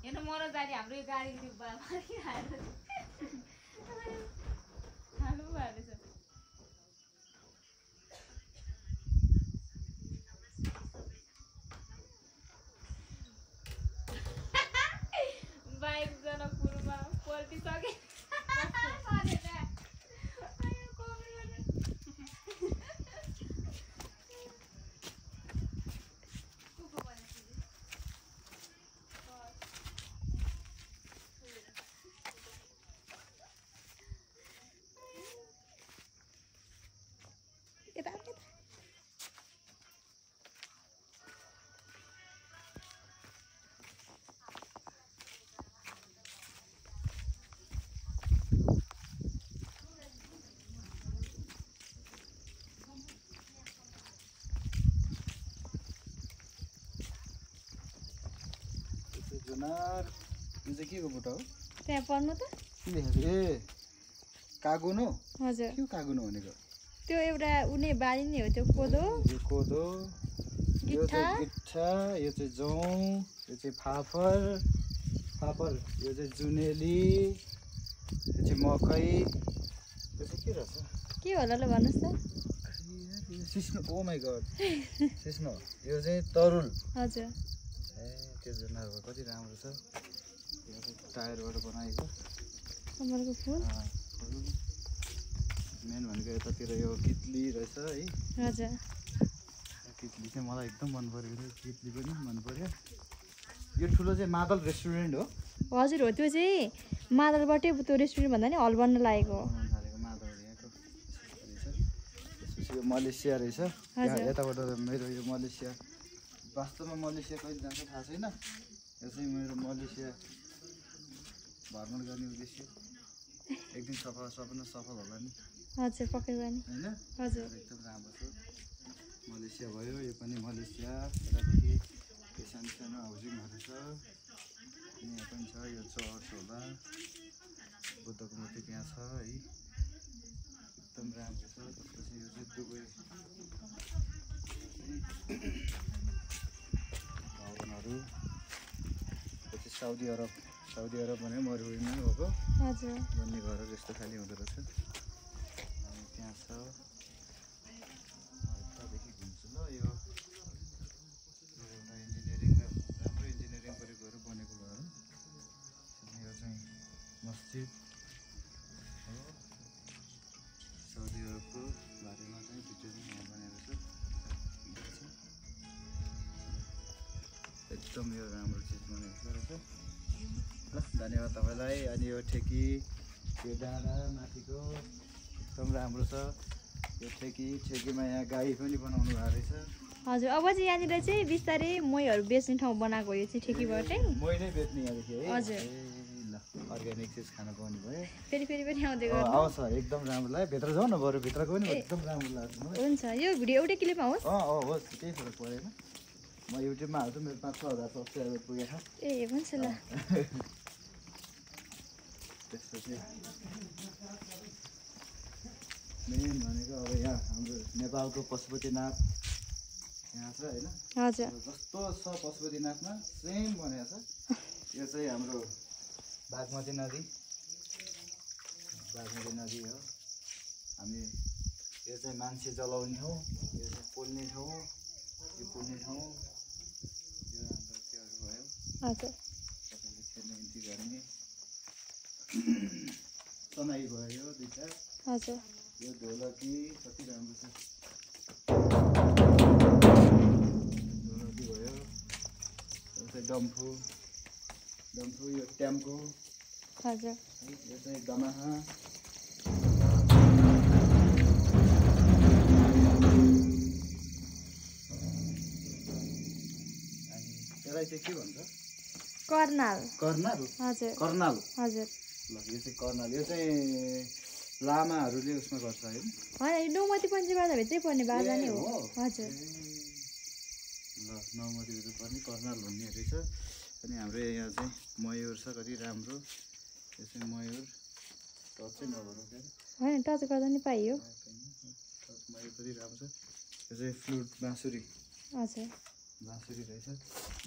हेर्नु मरो जाने हाम्रो यो गाडी त्यो मारिहाल्यो हाल्नु भएछ बाइक जनकपुरमा पल्टिसके जुनार यो चाहिँ के को बुट्टा हो त्यहाँ पर्नु त ए कागुन हो हजुर के कागुन भनेको त्यो एउटा उनी बारी नै हो त्यो कोदो यो कोदो यो चाहिँ गिट्ठा यो चाहिँ जौँ यो चाहिँ फापर यो चाहिँ जुनेली यो चाहिँ मकै यो चाहिँ के रहेछ के होला ल भन्नुहोस् त सिस्नो ओ माई गड सिस्नो यो चाहिँ तरुल हजुर त्यो जुनारको कति राम्रो छ यो चाहिँ टायरबाट बनाएको कमलको फुल मेन भनेको यतातिर यो कितली रहेछ है हजुर कितली चाहिँ मलाई एकदम मन पऱ्यो कितली पनि मन पऱ्यो यो ठुलो चाहिँ मादल रेस्टुरेन्ट हो हजुर हो त्यो चाहिँ मादलबाटै त्यो रेस्टुरेन्ट भन्दा नि हल बन्न लागेको हो मादल यहाँको त्यसपछि यो मलेसिया रहेछ यताबाट मेरो यो मलेसिया वास्तवमा मलेसिया कहिले जान्छ थाहा छैन यो चाहिँ मेरो मलेसिया भ्रमण गर्ने उद्देश्य एक दिन सपना सफल होला नि हजुर पक्कै पनि होइन हजुर एकदम राम्रो छ मलेसिया भयो यो पनि मलेसिया यतादेखि त्यो सानो सानो हाउसिङहरू छ अनि यहाँ पनि छ यो चर्च होला बुद्धको मूर्ति त्यहाँ छ है एकदम राम्रो छ त्यसपछि यो चाहिँ दुबई भवनहरू पछि साउदी अरब भने मरुभूमिमा भएको हजुर बन्ने घरहरू यस्तो खालि हुँदो रहेछ अनि त्यहाँ छ यतादेखि घुम्छु ल यो एउटा राम्रो इन्जिनियरिङ गरेकोहरू बनेको घर हो यो चाहिँ मस्जिद हो साउदी अरबको बारेमा चाहिँ भिडियो बनेको छ एकदम यो राम्रो चिज बनेको रहेछ ल धन्यवाद तपाईँलाई अनि यो ठेकी यो डाँडा माथिको एकदम राम्रो छ यो ठेकीमा यहाँ गाई पनि बनाउनु भएको रहेछ हजुर अब चाहिँ यहाँनिर चाहिँ बिस्तारै महीहरू बेच्ने ठाउँ बनाएको यो चाहिँ ठेकीबाटै मै नै बेच्ने यहाँदेखि है हजुर ल अर्ग्यानिक चिज खान पाउने भयो फेरि पनि आउँदै गर्नु आउँछ एकदम राम्रो लाग्यो भित्र जाउँ न बरु भित्रको पनि एकदम राम्रो लाग्छ हुन्छ यो भिडियो एउटै क्लिपमा होस् होस् केही फरक परेन म युट्युबमा हाल्छु मेरो 5-6 हजार सब्सक्राइबर पुगेको ए हुन्छ ल त्यसपछि मेन भनेको अब यहाँ हाम्रो नेपालको पशुपतिनाथ यहाँ छ होइन हजुर जस्तो छ पशुपतिनाथमा सेम बनेको छ यो चाहिँ हाम्रो बागमती नदी हो हामी यो चाहिँ मान्छे जलाउने ठाउँ यो चाहिँ पोल्ने ठाउँ यो पोल्ने ठाउँ यो हाम्रो त्योहरू भयो हजुर तपाईँले खेल्ने इन्ट्री गर्ने तनाई भयो दुईटा हजुर यो ढोलकी कति राम्रो छ ढोलकी भयो यो चाहिँ डम्फु यो ट्याम्को हजुर यो चाहिँ गमाहा अनि यसलाई चाहिँ के भन्छ कर्नाल हजुर हजुर ल यो चाहिँ कर्नाल यो चाहिँ लामाहरूले उसमा गर्छ होइन होइन नौमती पञ्चबाजाभित्रै पर्ने बाजा नै हो हजुर ल नौमतीभित्र पर्ने कर्नाल भन्ने रहेछ अनि हाम्रो यहाँ चाहिँ मयूर छ कति राम्रो यो चाहिँ मयूर टच चाहिँ नगरौँ क्या होइन टच गर्दा नि पाइयो मयूर कति राम्रो छ यो चाहिँ फ्लुट बाँसुरी हजुर बाँसुरी रहेछ।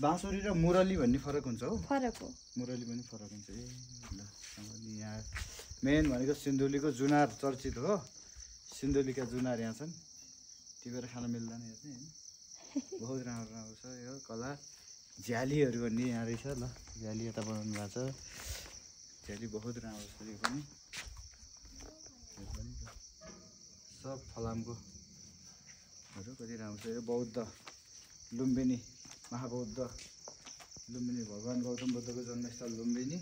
बाँसुरी र मुरली भन्ने फरक हुन्छ हो? फरक हो। मुरली पनि फरक हुन्छ। ए ल अनि यहाँ मेन भनेको सिन्धुलीको जुनार चर्चित हो। सिन्धुलीका जुनार यहाँ छन्, टिपेर खान मिल्दैन यो चाहिँ होइन। बहुत राम्रो राम्रो छ यो कला। झ्यालीहरू भन्ने यहाँ रहेछ। ल झ्याली यता बनाउनु भएको छ। झ्याली बहुत राम्रो छ यो पनि। सब फलामकोहरू कति राम्रो छ। यो बौद्ध लुम्बिनी महाबौद्ध लुम्बिनी भगवान् गौतम बुद्धको जन्मस्थल लुम्बिनी।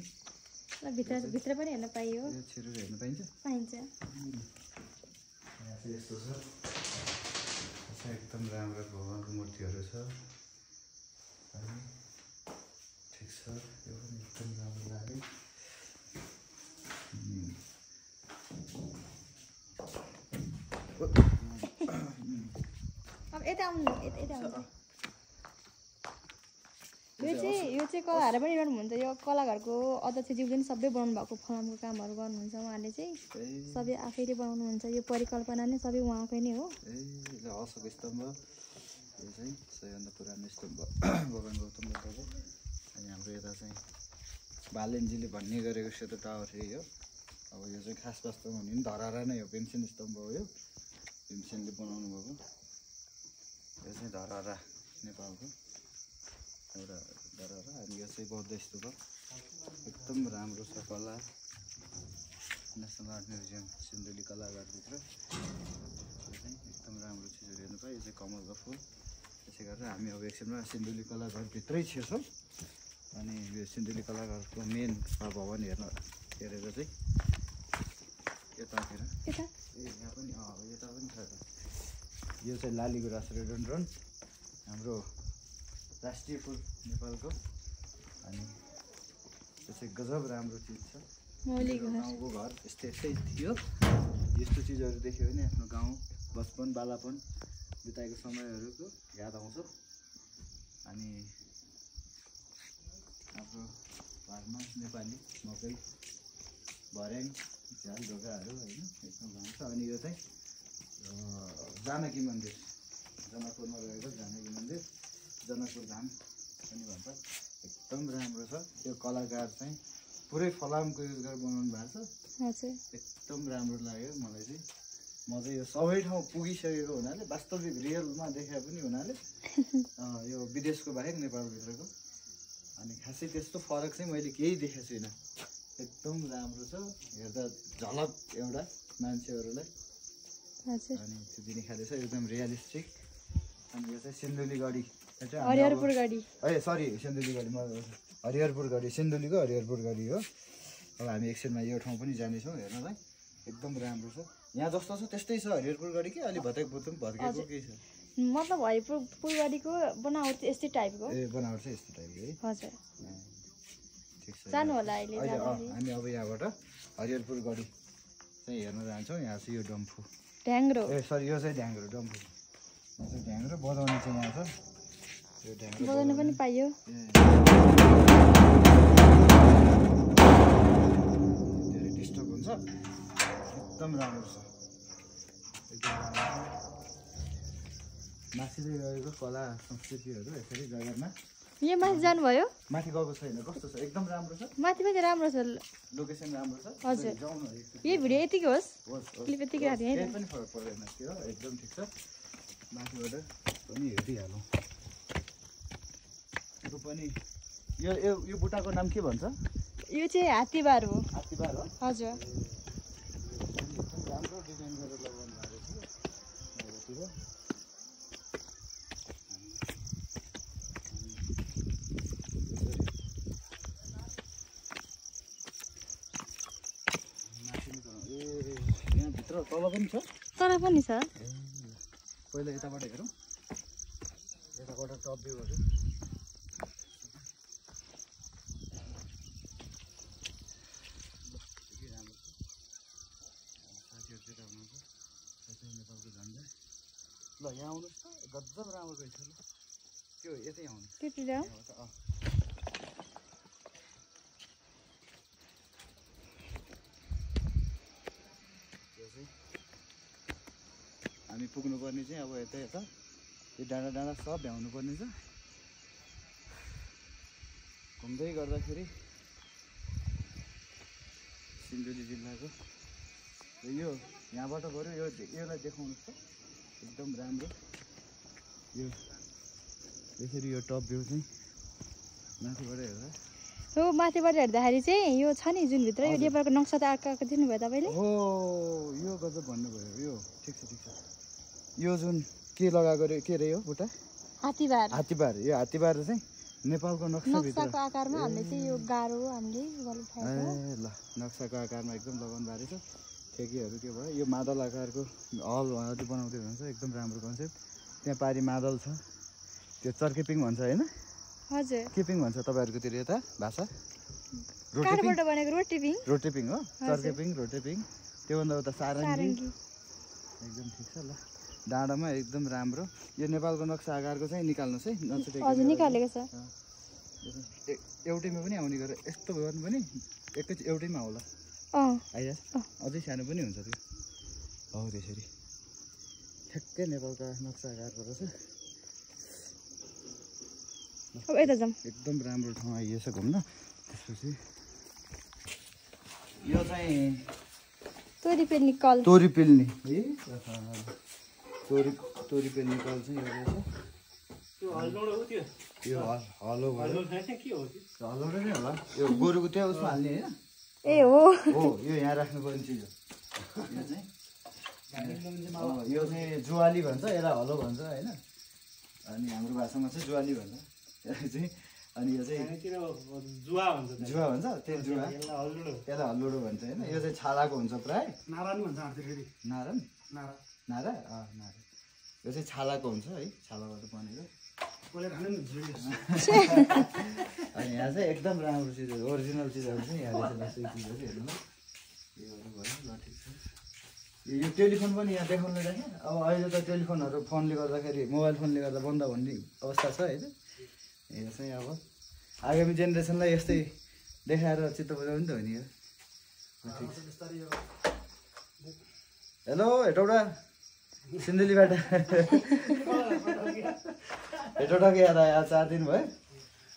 भित्र पनि हेर्न पाइयो। यो छिटो हेर्न पाइन्छ? पाइन्छ। यहाँ चाहिँ यस्तो छ। एकदम राम्रो भगवान्को मूर्तिहरू छ। ठिक छ, यो पनि एकदम राम्रो लाग्यो। अब यता आउनु, यता आउनु। यो चाहिँ कलाहरू पनि गर्नुहुन्छ। यो कलाघरको अध्यक्षज्यू पनि सबै बनाउनु भएको फलामको कामहरू गर्नुहुन्छ उहाँले चाहिँ। सबै आफैले बनाउनुहुन्छ। यो परिकल्पना नै सबै उहाँकै नै हो। अशोक स्तम्भ यो चाहिँ सबैभन्दा पुरानो स्तम्भ भगवान् गौतम बुद्धको। अनि हाम्रो यता चाहिँ बालेनजीले भन्ने गरेको सेतो टावर यही हो। अब यो चाहिँ खास वास्तवमा भने पनि धरारा नै हो। भीमसेन स्तम्भ हो यो, भीमसेनले बनाउनु भएको। यो चाहिँ धरारा नेपालको एउटा धरारा। अनि यो चाहिँ बौद्ध स्तूप एकदम राम्रो छ कला। नेसनल आर्ट म्युजियम सिन्धुली कलाघरभित्र यो चाहिँ एकदम राम्रो चिजहरू हेर्नु पायो। यो चाहिँ कमलको फुल। त्यसै गरेर हामी अब एकछिनमा सिन्धुली कलाघरभित्रै छिर्छौँ। अनि यो सिन्धुली कलाघरको मेन भवन हेरेर चाहिँ यतातिर यहाँ पनि यता पनि छ। यो चाहिँ लालीगुराँस रोडोडेन्ड्रोन हाम्रो राष्ट्रिय फुल नेपालको। अनि त्यो चाहिँ गजब राम्रो चिज छ। गाउँको घर यस्तै थियो। यस्तो चिजहरू देख्यो भने आफ्नो गाउँ बचपन बालापन बिताएको समयहरूको याद आउँछ। अनि हाम्रो घरमा नेपाली मकै भर्याङ झ्याल ढोकाहरू होइन एकदम राम्रो छ। अनि यो चाहिँ जानकी मन्दिर, जनकपुरमा रहेको जानकी मन्दिर, जनकपुर धाम पनि भन्छ। एकदम राम्रो छ। त्यो कलाकार चाहिँ पुरै फलामको युज गरेर बनाउनु भएको छ। एकदम राम्रो लाग्यो मलाई चाहिँ। म चाहिँ यो सबै ठाउँ पुगिसकेको हुनाले वास्तविक रियलमा देखे पनि हुनाले यो विदेशको बाहेक नेपालभित्रको अनि खासै त्यस्तो फरक चाहिँ मैले केही देखेको छुइनँ। एकदम राम्रो छ। हेर्दा झलक एउटा मान्छेहरूलाई अनि त्यो दिने खाले छ। एकदम रियलिस्टिक। अनि यो चाहिँ सिन्धुली गढी, हरिहरपुर गढी। सरी सिन्धुली गढी, म हरिहरपुर गढी, सिन्धुलीको हरिहरपुर गढी हो। अब हामी एकछिनमा यो ठाउँ पनि जानेछौँ हेर्नलाई। एकदम राम्रो छ। यहाँ जस्तो छ त्यस्तै छ हरिहरपुर गढी कि अलि भत्केको केही छ? मतलब हरिहरपुर गढीको बनावट चाहिँ यस्तै टाइपको। बनावट चाहिँ यस्तो टाइपको है। हजुर ठिक छ। जानु होला अहिले। हामी अब यहाँबाट हरिहरपुर गढी चाहिँ हेर्न जान्छौँ। यहाँ चाहिँ यो डम्फु ढ्याङ्ग्रो, सरी यो चाहिँ ढ्याङ्ग्रो डम्फु। यो चाहिँ ढ्याङ्ग्रो बजाउने चाहिँ यहाँ छ। यो ढ्याङ्ग्रो बजाउनु पनि पाइयो। धेरै डिस्टर्ब हुन्छ। एकदम राम्रो छ। मासिँदै गएको कला संस्कृतिहरू यसरी जग्गामा। यो माथि जानुभयो? माथि गएको छैन। कस्तो छ? एकदम राम्रो छ। माथि पनि राम्रो छ। लोकेसन राम्रो छ। हजुर जाउँ न। यही भिडियो यतिकै होस्, क्लिप यतिकै राख्यो है। पनि फरक पर्दैन त्यो एकदम ठिक छ। माथिबाट पनि हेरिहालौँ। यो पनि यो बुट्टाको नाम के भन्छ? यो चाहिँ हात्तीबार हो। हात्तीबार हो? हजुर एकदम राम्रो डिजाइन गरेर लगाउनु भएको छ। तल पनि छ? तर पनि छ। पहिला यताबाट हेरौँ। यताबाट टप भ्यू हेरौँ। साथीहरू चाहिँ हुनुहुन्छ नेपालको झन्डा। ल यहाँ आउनुहोस् त, गजब राम्रो रहेछ। ल त्यो यतै आउनु। हामी पुग्नुपर्ने चाहिँ अब यता यो डाँडा सब भ्याउनु पर्ने छ। घुम्दै गर्दाखेरि सिन्धुली जिल्लाको यो यहाँबाट बरु यसलाई देखाउनुहोस् त एकदम राम्रो यो यसरी यो टप भ्यू चाहिँ माथिबाट हेर्दा हो माथिबाट हेर्दाखेरि चाहिँ यो छ नि जुन भित्र यो नेपालको नक्सा त आएको दिनुभयो तपाईँले हो यो गजब भन्नुभयो यो ठिक छ यो जुन के लगाएको रे के रे यो बुट्टा हात्तीबार यो हात्तीबार चाहिँ नेपालको नक्साको आकारमा हामीले चाहिँ यो गाह्रो हामीले ल नक्साको आकारमा एकदम लगाउनु भएको छ ठेकीहरू के भयो यो मादल आकारको हल उहाँहरूले बनाउँदै हुनुहुन्छ एकदम राम्रो कन्सेप्ट त्यहाँ पारि मादल छ त्यो चर्केपिङ भन्छ होइन हजुर केपिङ भन्छ तपाईँहरूकोतिर यता भाषा काठबाट बनेको रोटेपिङ हो चर्केपिङ रोटेपिङ त्योभन्दा उता सारङ्गी एकदम ठिक छ ल डाँडामा एकदम राम्रो यो नेपालको नक्सा आकारको चाहिँ निकाल्नुहोस् है हजुर निकालेको छ एउटैमा पनि आउने गरेर यस्तो गर्नु पनि एकैचोटि एउटैमा होला आइरहेछ अझै सानो पनि हुन्छ त्यो हौ त्यसरी ठ्याक्कै नेपालको नक्सा आकारको रहेछ अब यता जाऊँ एकदम राम्रो ठाउँ आइएछ घुम्न त्यसपछि यो चाहिँ तोरीपेल्नी कल तोरीपेल्नी है तोरीपेल्नी कल चाहिँ यो हलो हलो नै होला यो गोरुको त्यहाँ उसमा हाल्ने होइन ए हो यो यहाँ राख्नुपर्ने चिज हो यो चाहिँ जुवाली भन्छ यसलाई हलो भन्छ होइन अनि हाम्रो भाषामा चाहिँ जुवाली भन्छ चाहिँ अनि यो चाहिँ जुवा भन्छ त्यो जुवा यसलाई हल्लुडो भन्छ होइन यो चाहिँ छालाको हुन्छ प्राय नारा नारा यो चाहिँ छालाको हुन्छ है छालाबाट बनेको अनि यहाँ चाहिँ एकदम राम्रो चिजहरू ओरिजिनल चिजहरू चाहिँ यहाँ रहेछ चिजहरू हेर्नु योहरू भयो ल ठिक छ यो टेलिफोन पनि यहाँ देखाउनु रहेछ अब अहिले त टेलिफोनहरू फोनले गर्दाखेरि मोबाइल फोनले गर्दा बन्द भन्ने अवस्था छ होइन यो चाहिँ अब आगामी जेनेरेसनलाई यस्तै देखाएर चित्त बुझाउने त हो नि यो हेलो हेटौडा सिन्धुलीबाट हेटौडाको याद आयो 4 दिन भयो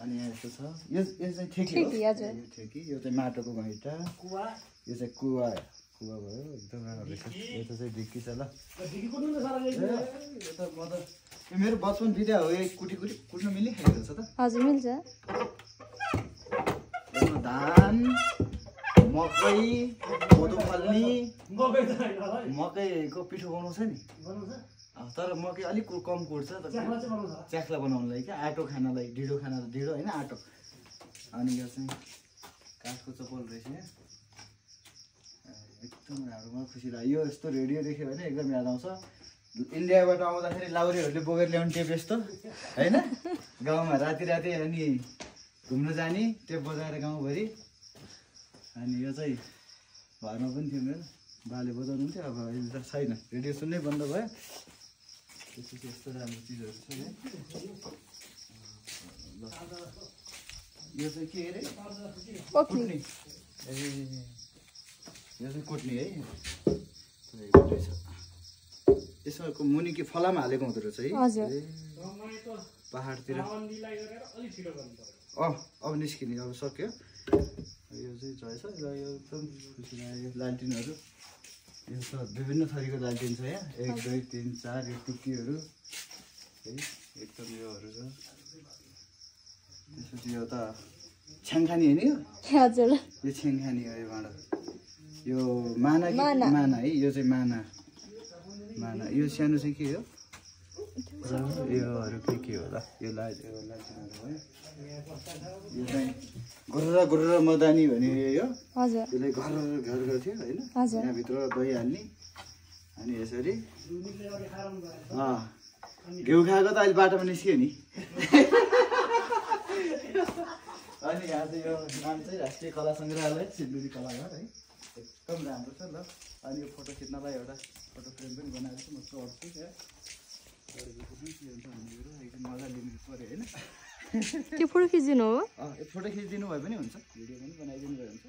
अनि यहाँ यस्तो छ यो चाहिँ ठेकी हो यो ठेकी यो चाहिँ माटोको घैँटा यो चाहिँ कुवा भयो एकदम राम्रो रहेछ यो चाहिँ ढिक्की छ ल यो मेरो बचपन बिदा हो यही कुट्नु मिल्ने खाएको छ त हजुर मिल्छ धान मकै कोदो फल्नी मकैको पिठो बनाउँछ नि तर मकै अलिक कम कुट्छ च्याख्ला बनाउनुलाई क्या आटो खानालाई ढिँडो होइन आटो अनि यो चाहिँ काठको चप्पल रहेछ यहाँ एकदम राम्रो मलाई खुसी लाग्यो यो यस्तो रेडियो देख्यो भने एकदम याद आउँछ इन्डियाबाट आउँदाखेरि लाउरेहरूले बोकेर ल्याउने टेप यस्तो होइन गाउँमा राति अनि घुम्न जाने टेप बजाएर गाउँभरि अनि यो चाहिँ घरमा पनि थियो मेरो बाले बजाउनुहुन्थ्यो अब अहिले त छैन रेडियो सुन्नै बन्द भयो त्यसपछि यस्तो राम्रो चिजहरू छ यो चाहिँ के अरे कुट्नी ए यो चाहिँ कुट्नी है यसमा मुनि के फलामा हालेको हुँदो रहेछ है पहाडतिर अब निस्किने अब सक्यो यो चाहिँ रहेछ र यो एकदम खुसी लाग्यो लालटिनहरू यो छ विभिन्न थरीको लालटिन छ यहाँ 1 2 3 4 यो टुक्कीहरू है एकदम योहरू छ त्यसपछि यो त छ्याङखानी होइन यो हजुर यो छ्याङखानी हो यो भाँडा यो माना है यो चाहिँ माना यो सानो चाहिँ के हो योहरू के होला यो लालटिनहरू भयो यो चाहिँ गुर्र मदानी भने यो यसले घर गर्थ्यो होइन यहाँभित्र दही हाल्ने अनि यसरी घिउ खाएको त अहिले बाटोमा निस्क्यो नि अनि यहाँ चाहिँ यो नाम चाहिँ राष्ट्रिय कला सङ्ग्रहालय सिन्धुली कलाघर है एकदम राम्रो छ ल अनि यो फोटो खिच्नलाई एउटा फोटो फ्रेम पनि बनाएको छु म चढ्छु क्या एकदम मजा लिनु पऱ्यो होइन त्यो फोटो खिचिदिनु हो फोटो खिचिदिनु भए पनि हुन्छ भिडियो पनि बनाइदिनु भए हुन्छ